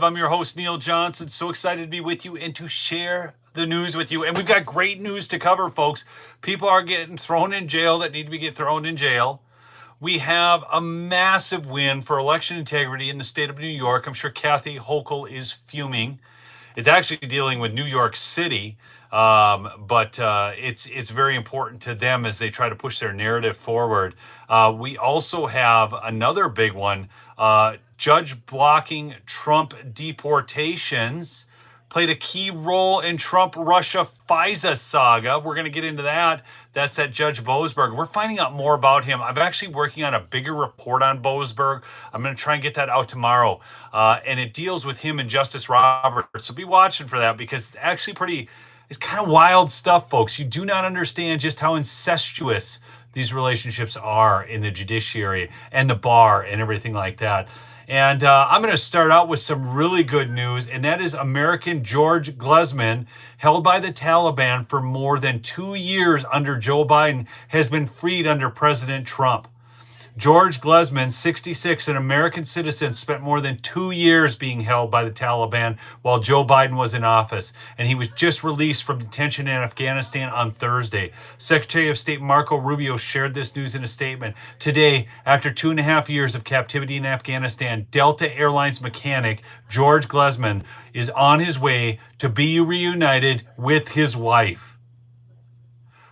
I'm your host, Neil Johnson. So excited to be with you and to share the news with you. And we've got great news to cover, folks. People are getting thrown in jail that need to get thrown in jail. We have a massive win for election integrity in the state of New York. I'm sure Kathy Hochul is fuming. It's actually dealing with New York City, but it's very important to them as they try to push their narrative forward. We also have another big one. Judge blocking Trump deportations played a key role in Trump-Russia FISA saga. We're going to get into that. That's that Judge Boseberg. We're finding out more about him. I'm actually working on a bigger report on Boseberg. I'm going to try and get that out tomorrow. And it deals with him and Justice Roberts. So be watching for that because it's actually it's kind of wild stuff, folks. You do not understand just how incestuous these relationships are in the judiciary and the bar and everything like that. And I'm going to start out with some really good news, and that is American George Glesman, held by the Taliban for more than 2 years under Joe Biden, has been freed under President Trump. George Glesman, 66, an American citizen, spent more than 2 years being held by the Taliban while Joe Biden was in office, and he was just released from detention in Afghanistan on Thursday. Secretary of State Marco Rubio shared this news in a statement. Today, after 2.5 years of captivity in Afghanistan, Delta Airlines mechanic George Glesman is on his way to be reunited with his wife.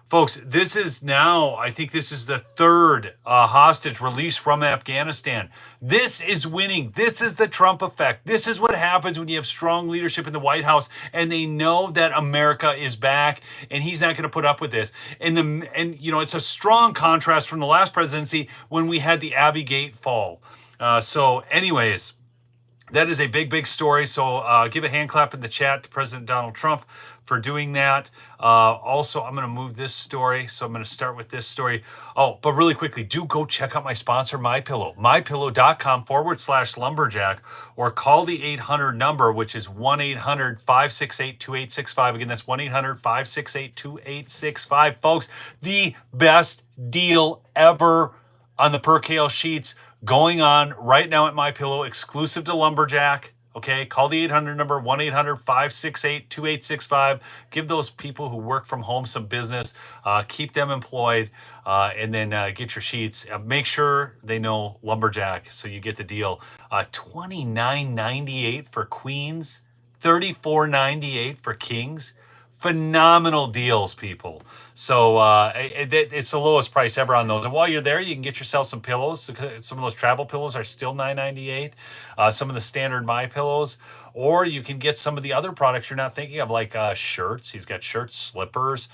Folks, this is now, I think this is the third hostage released from Afghanistan. This is winning. This is the Trump effect. This is what happens when you have strong leadership in the White House and they know that America is back and he's not going to put up with this. And it's a strong contrast from the last presidency when we had the Abbey Gate fall. So anyways, that is a big, big story. So give a hand clap in the chat to President Donald Trump for doing that. Also, I'm going to move this story. So I'm going to start with this story. Oh, but really quickly, do go check out my sponsor, MyPillow. MyPillow.com/lumberjack, or call the 800 number, which is 1-800-568-2865. Again, that's 1-800-568-2865. Folks, the best deal ever on the percale sheets going on right now at MyPillow, exclusive to Lumberjack. Okay, call the 800 number, 1-800-568-2865. Give those people who work from home some business, keep them employed, and then get your sheets. Make sure they know Lumberjack so you get the deal. $29.98 for queens, $34.98 for kings. Phenomenal deals, people. So it's the lowest price ever on those. And while you're there, you can get yourself some pillows. Some of those travel pillows are still $9.98. Some of the standard My Pillows, or you can get some of the other products you're not thinking of, like shirts. He's got shirts, slippers,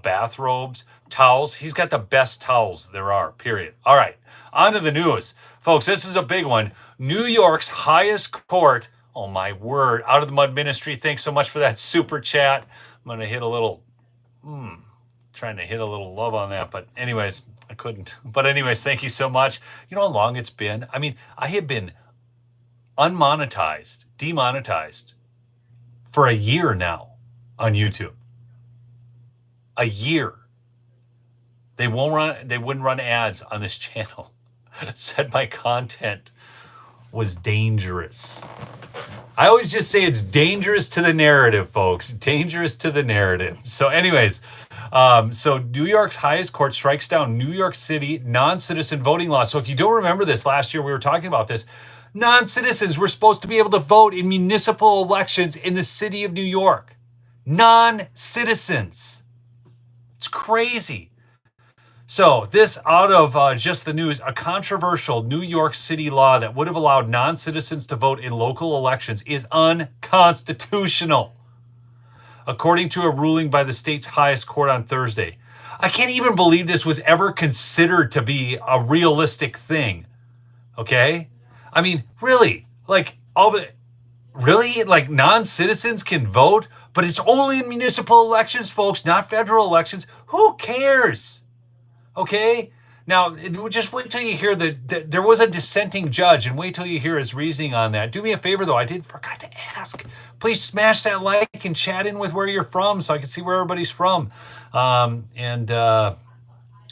bathrobes, towels. He's got the best towels there are, period. All right, on to the news. Folks, this is a big one. New York's highest court, oh my word, Out of the Mud Ministry, thanks so much for that super chat. I'm going to hit a little, trying to hit a little love on that. But anyways, I couldn't. But anyways, thank you so much. You know how long it's been? I mean, I have been demonetized for a year now on YouTube. A year. They wouldn't run ads on this channel. Said my content was dangerous. I always just say it's dangerous to the narrative, folks. Dangerous to the narrative. So anyways, so New York's highest court strikes down New York City non-citizen voting law. So if you don't remember this, last year we were talking about this. Non-citizens were supposed to be able to vote in municipal elections in the city of New York. Non-citizens. It's crazy. So this out of just the news, a controversial New York City law that would have allowed non-citizens to vote in local elections is unconstitutional, according to a ruling by the state's highest court on Thursday. I can't even believe this was ever considered to be a realistic thing. Okay? I mean, really? Like non-citizens can vote, but it's only in municipal elections, folks, not federal elections. Who cares? Okay? Now, just wait till you hear there was a dissenting judge, and wait till you hear his reasoning on that. Do me a favor, though. I forgot to ask. Please smash that like and chat in with where you're from so I can see where everybody's from. And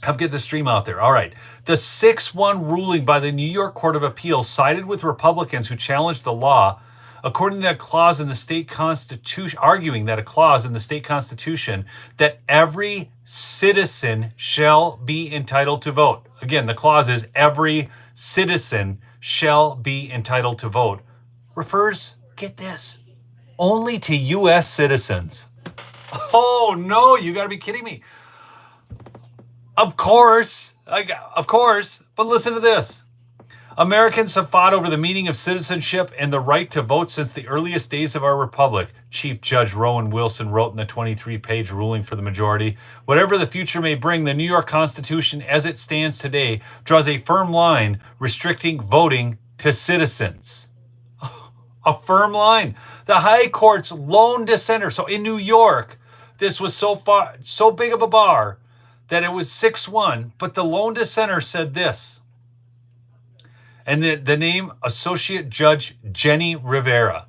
help get the stream out there. All right. The 6-1 ruling by the New York Court of Appeals sided with Republicans who challenged the law according to a clause in the state constitution, arguing that a clause in the state constitution that every citizen shall be entitled to vote. Again, the clause is every citizen shall be entitled to vote. Refers, get this, only to U.S. citizens. Oh no, you gotta be kidding me. Of course, but listen to this. Americans have fought over the meaning of citizenship and the right to vote since the earliest days of our republic, Chief Judge Rowan Wilson wrote in the 23-page ruling for the majority. Whatever the future may bring, the New York Constitution, as it stands today, draws a firm line restricting voting to citizens. A firm line. The High Court's lone dissenter. So in New York, this was so big of a bar that it was 6-1, but the lone dissenter said this. And the name, Associate Judge Jenny Rivera.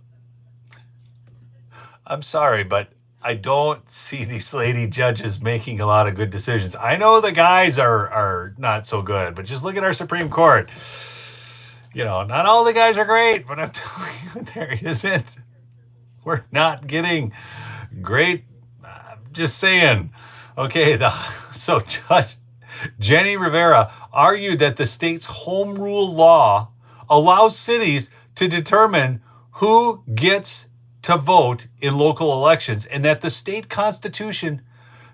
I'm sorry, but I don't see these lady judges making a lot of good decisions. I know the guys are not so good, but just look at our Supreme Court. You know, not all the guys are great, but I'm telling you, there isn't. We're not getting great. I'm just saying. Okay, so Judge Jenny Rivera argued that the state's home rule law allows cities to determine who gets to vote in local elections, and that the state constitution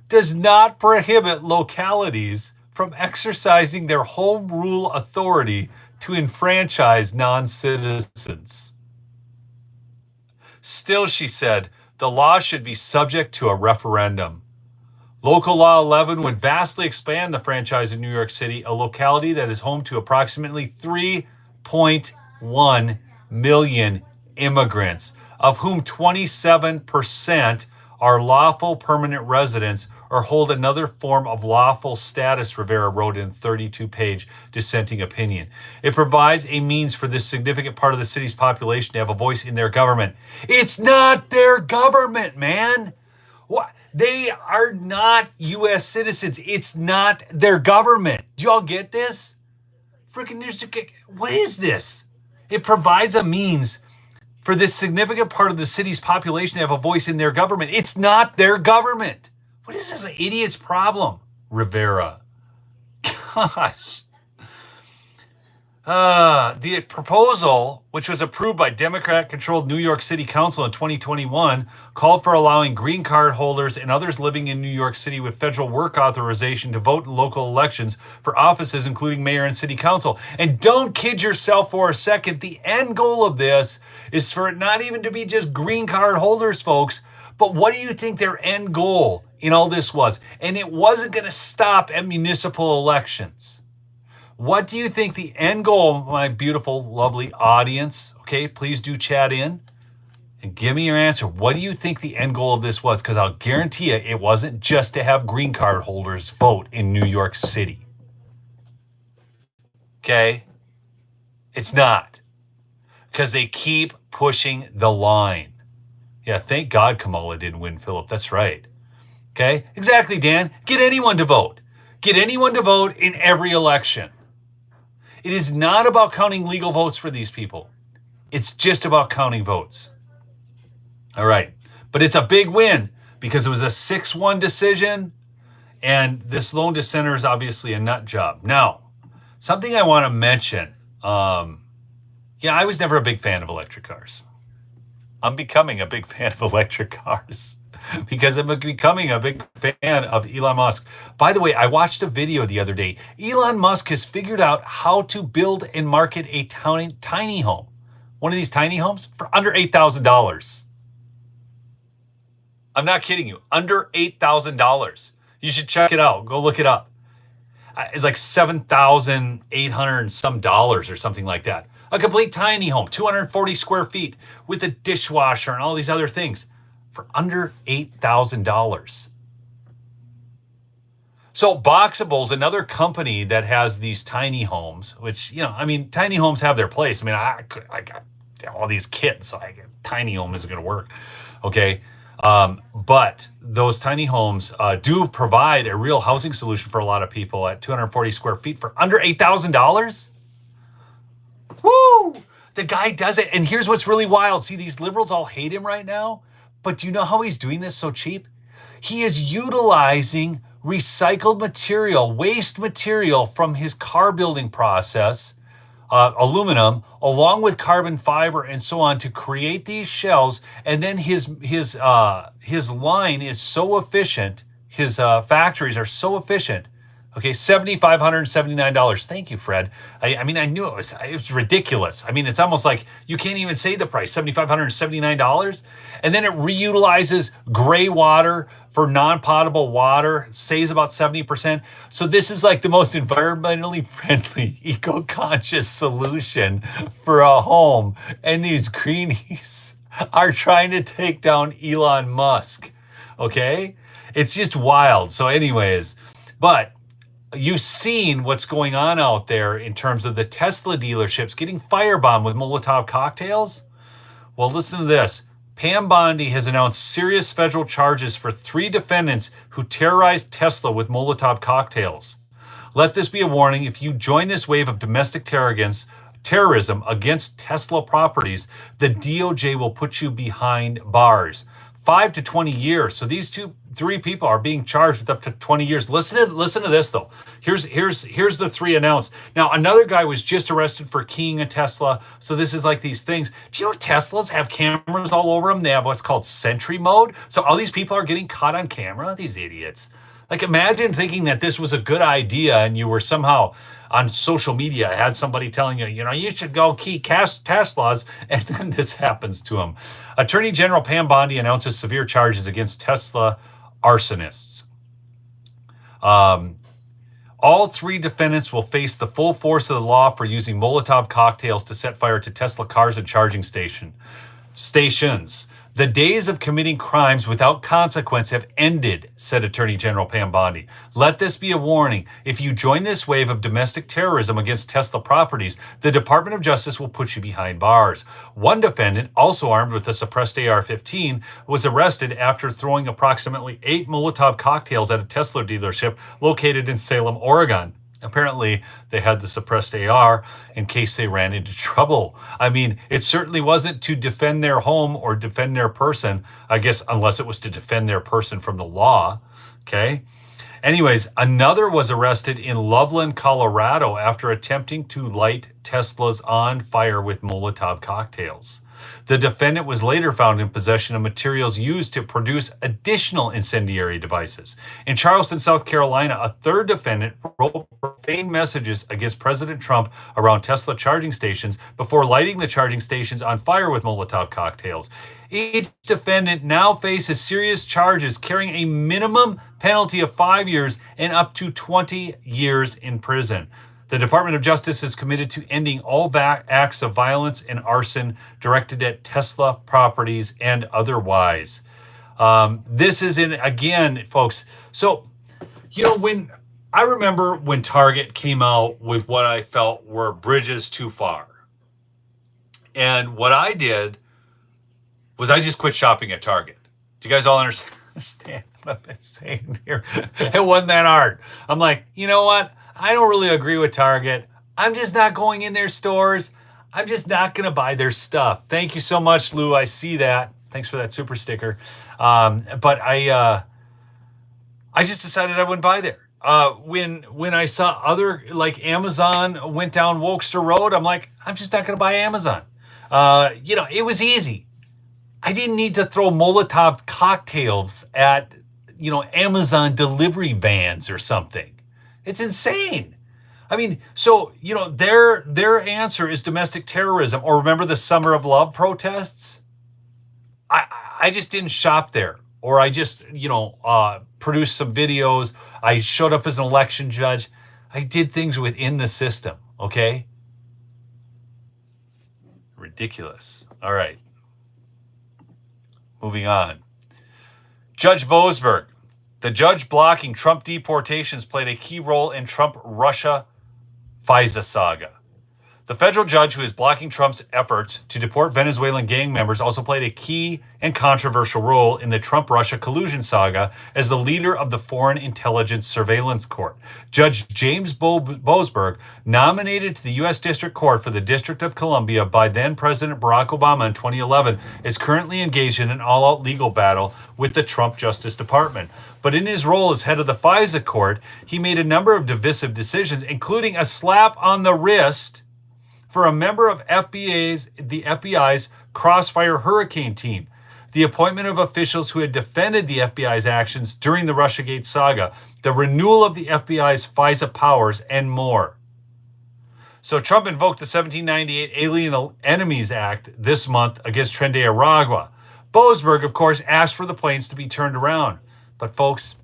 does not prohibit localities from exercising their home rule authority to enfranchise non-citizens. Still, she said, the law should be subject to a referendum. Local Law 11 would vastly expand the franchise in New York City, a locality that is home to approximately 3.1 million immigrants, of whom 27% are lawful permanent residents or hold another form of lawful status, Rivera wrote in a 32-page dissenting opinion. It provides a means for this significant part of the city's population to have a voice in their government. It's not their government, man. What? They are not U.S. citizens. It's not their government. Do y'all get this? Freaking, what is this? It provides a means for this significant part of the city's population to have a voice in their government. It's not their government. What is this idiot's problem, Rivera? Gosh. The proposal, which was approved by Democrat-controlled New York City Council in 2021, called for allowing green card holders and others living in New York City with federal work authorization to vote in local elections for offices, including mayor and city council. And don't kid yourself for a second. The end goal of this is for it not even to be just green card holders, folks. But what do you think their end goal in all this was? And it wasn't going to stop at municipal elections. What do you think the end goal, my beautiful, lovely audience? Okay, please do chat in and give me your answer. What do you think the end goal of this was? Because I'll guarantee you it wasn't just to have green card holders vote in New York City. Okay? It's not. Because they keep pushing the line. Yeah, thank God Kamala didn't win, Philip. That's right. Okay? Exactly, Dan. Get anyone to vote. Get anyone to vote in every election. It is not about counting legal votes for these people. It's just about counting votes. All right. But it's a big win because it was a 6-1 decision, and this lone dissenter is obviously a nut job. Now, something I want to mention. I was never a big fan of electric cars. I'm becoming a big fan of electric cars because I'm becoming a big fan of Elon Musk. By the way, I watched a video the other day. Elon Musk has figured out how to build and market a tiny home. One of these tiny homes for under $8,000. I'm not kidding you. Under $8,000. You should check it out. Go look it up. It's like $7,800 and some dollars or something like that. A complete tiny home, 240 square feet with a dishwasher and all these other things for under $8,000. So Boxable's another company that has these tiny homes, which, tiny homes have their place. I got all these kids, so tiny home isn't going to work. Okay. But those tiny homes do provide a real housing solution for a lot of people at 240 square feet for under $8,000. Woo! The guy does it. And here's what's really wild. See, these liberals all hate him right now. But do you know how he's doing this so cheap? He is utilizing recycled material, waste material from his car building process, aluminum, along with carbon fiber and so on, to create these shells. And then his line is so efficient. His factories are so efficient. Okay, $7,579. Thank you, Fred. I mean, I knew it was ridiculous. I mean, it's almost like you can't even say the price, $7,579. And then it reutilizes gray water for non-potable water, saves about 70%. So this is like the most environmentally friendly, eco-conscious solution for a home. And these greenies are trying to take down Elon Musk. Okay? It's just wild. So anyways, but you've seen what's going on out there in terms of the Tesla dealerships getting firebombed with Molotov cocktails. Well, listen to this. Pam Bondi has announced serious federal charges for 3 defendants who terrorized Tesla with Molotov cocktails. Let this be a warning. If you join this wave of domestic terrorism against Tesla properties, the DOJ will put you behind bars. 5 to 20 years. So these 3 people are being charged with up to 20 years. Listen to this though. Here's the 3 announced. Now another guy was just arrested for keying a Tesla. So this is like these things. Do you know Teslas have cameras all over them? They have what's called Sentry mode. So all these people are getting caught on camera. These idiots. Like imagine thinking that this was a good idea and you were somehow on social media, had somebody telling you, you should go key Teslas, and then this happens to them. Attorney General Pam Bondi announces severe charges against Tesla arsonists. All 3 defendants will face the full force of the law for using Molotov cocktails to set fire to Tesla cars and charging stations. The days of committing crimes without consequence have ended, said Attorney General Pam Bondi. Let this be a warning. If you join this wave of domestic terrorism against Tesla properties, the Department of Justice will put you behind bars. One defendant, also armed with a suppressed AR-15, was arrested after throwing approximately 8 Molotov cocktails at a Tesla dealership located in Salem, Oregon. Apparently, they had the suppressed AR in case they ran into trouble. I mean, it certainly wasn't to defend their home or defend their person, I guess, unless it was to defend their person from the law, okay? Anyways, another was arrested in Loveland, Colorado after attempting to light Teslas on fire with Molotov cocktails. The defendant was later found in possession of materials used to produce additional incendiary devices. In Charleston, South Carolina, a 3rd defendant wrote profane messages against President Trump around Tesla charging stations before lighting the charging stations on fire with Molotov cocktails. Each defendant now faces serious charges carrying a minimum penalty of 5 years and up to 20 years in prison. The Department of Justice is committed to ending all acts of violence and arson directed at Tesla properties and otherwise. This is again, folks. So, when I remember when Target came out with what I felt were bridges too far. And what I did was I just quit shopping at Target. Do you guys all understand what I'm saying here? It wasn't that hard. I'm like, you know what? I don't really agree with Target. I'm just not going in their stores. I'm just not going to buy their stuff. Thank you so much, Lou. I see that. Thanks for that super sticker. But I just decided I wouldn't buy there. When I saw other, like Amazon went down Wokester Road, I'm like, I'm just not going to buy Amazon. It was easy. I didn't need to throw Molotov cocktails at, Amazon delivery vans or something. It's insane. I mean, so, their answer is domestic terrorism. Or remember the Summer of Love protests? I just didn't shop there. Or I just, produced some videos. I showed up as an election judge. I did things within the system, okay? Ridiculous. All right. Moving on. Judge Boseberg. The judge blocking Trump deportations played a key role in Trump-Russia FISA saga. The federal judge who is blocking Trump's efforts to deport Venezuelan gang members also played a key and controversial role in the Trump-Russia collusion saga as the leader of the Foreign Intelligence Surveillance Court. Judge James Boseberg, nominated to the U.S. District Court for the District of Columbia by then-President Barack Obama in 2011, is currently engaged in an all-out legal battle with the Trump Justice Department. But in his role as head of the FISA court, he made a number of divisive decisions, including a slap on the wrist for a member of the FBI's Crossfire Hurricane team, the appointment of officials who had defended the FBI's actions during the Russiagate saga, the renewal of the FBI's FISA powers, and more. So Trump invoked the 1798 Alien Enemies Act this month against Tren de Aragua. Boseberg, of course, asked for the planes to be turned around. But folks,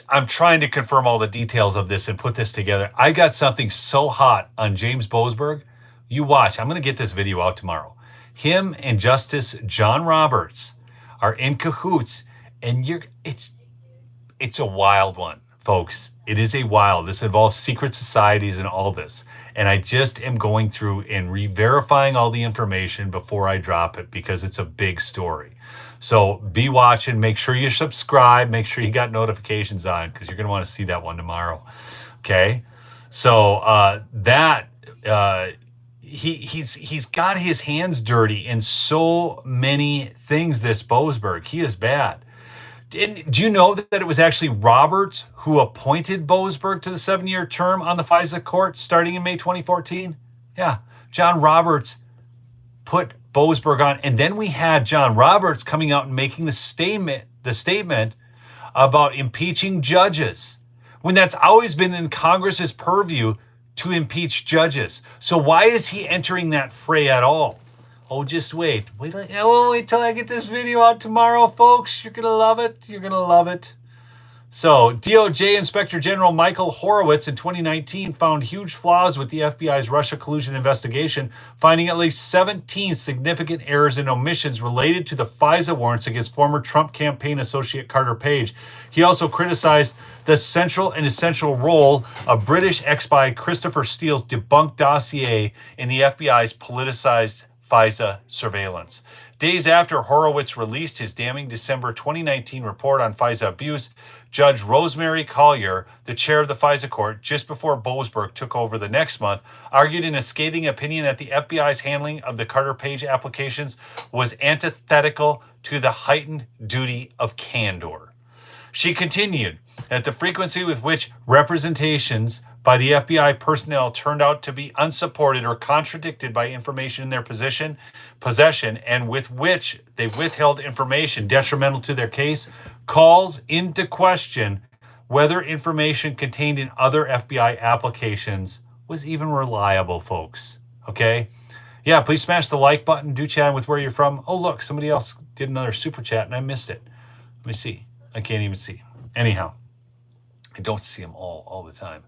I'm trying to confirm all the details of this and put this together. I got something so hot on James Boseberg. You watch. I'm going to get this video out tomorrow. Him and Justice John Roberts are in cahoots, and it's a wild one, folks. It is a wild. This involves secret societies and all this. And I just am going through and re-verifying all the information before I drop it because it's a big story. So be watching. Make sure you subscribe. Make sure you got notifications on because you're going to want to see that one tomorrow. Okay? So he's got his hands dirty in so many things, this Boseberg. He is bad. Do you know that it was actually Roberts who appointed Boseberg to the 7-year term on the FISA court starting in May 2014? Yeah, John Roberts put Boseberg on. And then we had John Roberts coming out and making the statement about impeaching judges, when that's always been in Congress's purview to impeach judges. So why is he entering that fray at all? Oh, just wait. Wait till I get this video out tomorrow, folks. You're going to love it. You're going to love it. So, DOJ Inspector General Michael Horowitz in 2019 found huge flaws with the FBI's Russia collusion investigation, finding at least 17 significant errors and omissions related to the FISA warrants against former Trump campaign associate Carter Page. He also criticized the central and essential role of British ex-spy Christopher Steele's debunked dossier in the FBI's politicized FISA surveillance. Days after Horowitz released his damning December 2019 report on FISA abuse, Judge Rosemary Collier, the chair of the FISA court, just before Boseberg took over the next month, argued in a scathing opinion that the FBI's handling of the Carter Page applications was antithetical to the heightened duty of candor. She continued that the frequency with which representations by the FBI personnel turned out to be unsupported or contradicted by information in their possession, and with which they withheld information detrimental to their case, calls into question whether information contained in other FBI applications was even reliable, folks. Okay? Yeah, please smash the like button. Do chat with where you're from. Oh, look, somebody else did another super chat and I missed it. Let me see. I can't even see. Anyhow, I don't see them all the time.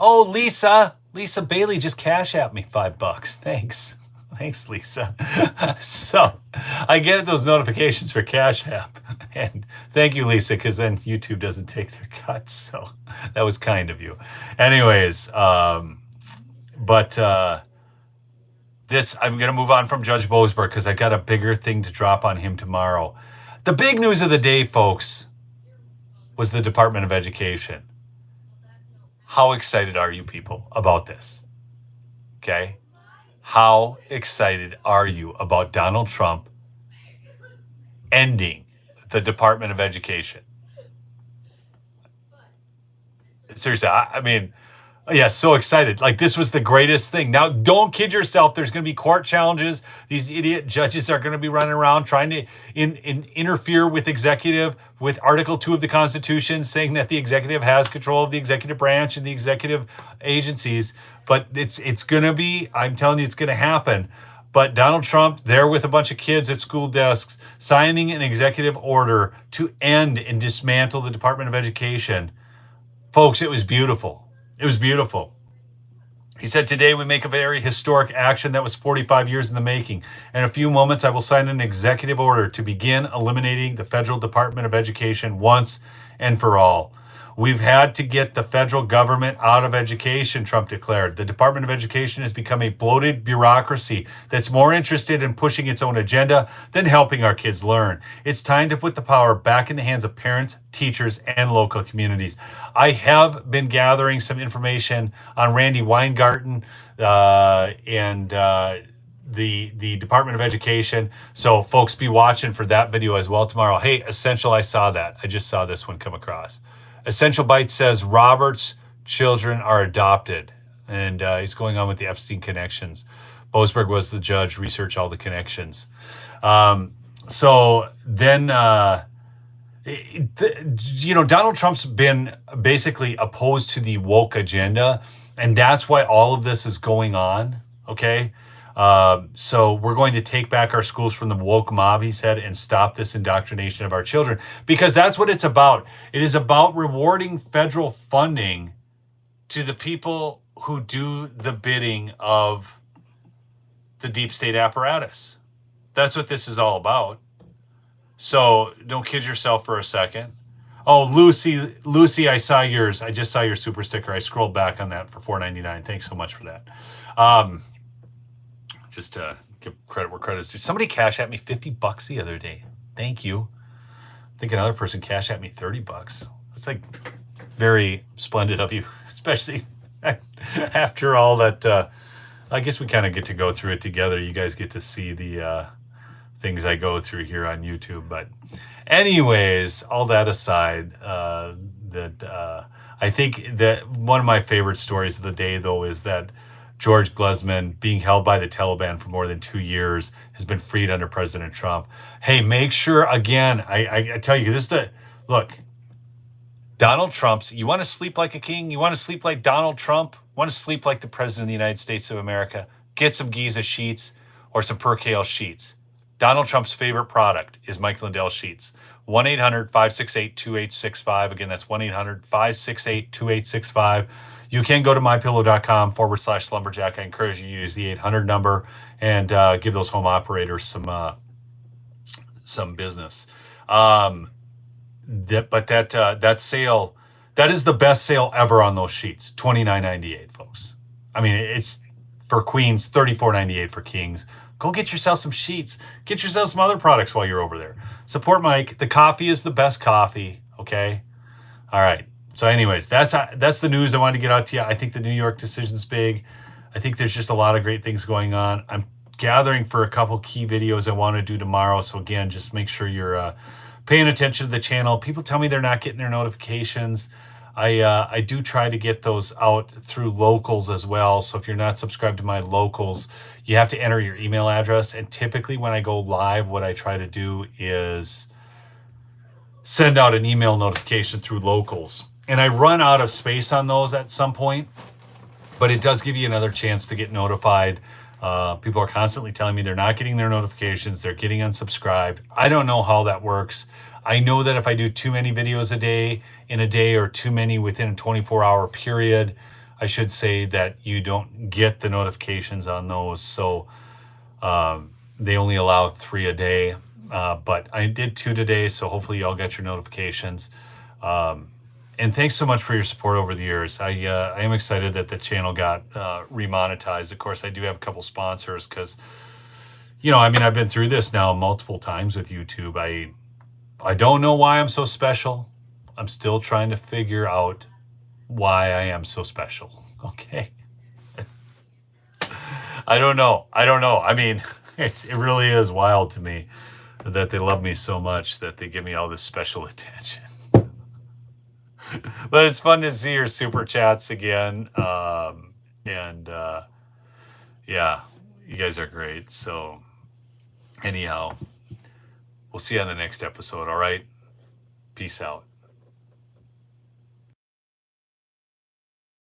Oh, Lisa Bailey just cash at me $5. Thanks, Lisa. So I get those notifications for Cash App. And thank you, Lisa, because then YouTube doesn't take their cuts. So that was kind of you. Anyways, this, I'm going to move on from Judge Boseberg because I got a bigger thing to drop on him tomorrow. The big news of the day, folks, was the Department of Education. How excited are you people about this? Okay? How excited are you about Donald Trump ending the Department of Education? Seriously, I mean, yeah, so excited. Like, this was the greatest thing. Now, don't kid yourself. There's going to be court challenges. These idiot judges are going to be running around trying to interfere with Article 2 of the Constitution, saying that the executive has control of the executive branch and the executive agencies. But it's going to be, I'm telling you, it's going to happen. But Donald Trump, there with a bunch of kids at school desks, signing an executive order to end and dismantle the Department of Education. Folks, it was beautiful. It was beautiful. He said, today we make a very historic action that was 45 years in the making. In a few moments, I will sign an executive order to begin eliminating the Federal Department of Education once and for all. We've had to get the federal government out of education, Trump declared. The Department of Education has become a bloated bureaucracy that's more interested in pushing its own agenda than helping our kids learn. It's time to put the power back in the hands of parents, teachers, and local communities. I have been gathering some information on Randy Weingarten and the Department of Education. So folks, be watching for that video as well tomorrow. Hey, Essential, I saw that. I just saw this one come across. Essential Bite says Robert's children are adopted, and he's going on with the Epstein connections. Boseberg was the judge, research all the connections. So then, Donald Trump's been basically opposed to the woke agenda, and that's why all of this is going on, okay? So we're going to take back our schools from the woke mob, he said, and stop this indoctrination of our children, because that's what it's about. It is about rewarding federal funding to the people who do the bidding of the deep state apparatus. That's what this is all about. So don't kid yourself for a second. Oh, Lucy, I saw yours. I just saw your super sticker. I scrolled back on that for $4.99. Thanks so much for that. Just to give credit where credit's due. Somebody cash at me $50 the other day. Thank you. I think another person cash at me $30. It's like very splendid of you, especially after all that. I guess we kind of get to go through it together. You guys get to see the things I go through here on YouTube. But anyways, all that aside, I think that one of my favorite stories of the day, though, is that George Glesman, being held by the Taliban for more than 2 years, has been freed under President Trump. Hey, make sure, again, I tell you, look, Donald Trump's, you want to sleep like a king? You want to sleep like Donald Trump? Want to sleep like the President of the United States of America? Get some Giza sheets or some percale sheets. Donald Trump's favorite product is Mike Lindell sheets. 1-800-568-2865. Again, that's 1-800-568-2865. You can go to mypillow.com/lumberjack. I encourage you to use the 800 number and give those home operators some business. That sale, that is the best sale ever on those sheets. $29.98, folks. I mean, it's for queens, $34.98 for kings. Go get yourself some sheets. Get yourself some other products while you're over there. Support Mike. The coffee is the best coffee. Okay. All right. So anyways, that's the news I wanted to get out to you. I think the New York decision's big. I think there's just a lot of great things going on. I'm gathering for a couple key videos I want to do tomorrow. So again, just make sure you're paying attention to the channel. People tell me they're not getting their notifications. I do try to get those out through locals as well. So if you're not subscribed to my locals, you have to enter your email address. And typically when I go live, what I try to do is send out an email notification through locals. And I run out of space on those at some point, but it does give you another chance to get notified. People are constantly telling me they're not getting their notifications. They're getting unsubscribed. I don't know how that works. I know that if I do too many videos in a day or too many within a 24-hour period, I should say that you don't get the notifications on those. So they only allow 3 a day. But I did 2 today, so hopefully y'all got your notifications. And thanks so much for your support over the years. I am excited that the channel got remonetized. Of course, I do have a couple sponsors because, I've been through this now multiple times with YouTube. I don't know why I'm so special. I'm still trying to figure out why I am so special. Okay. I don't know. I mean, it really is wild to me that they love me so much that they give me all this special attention. But it's fun to see your super chats again. Yeah, you guys are great. So anyhow, we'll see you on the next episode. All right. Peace out.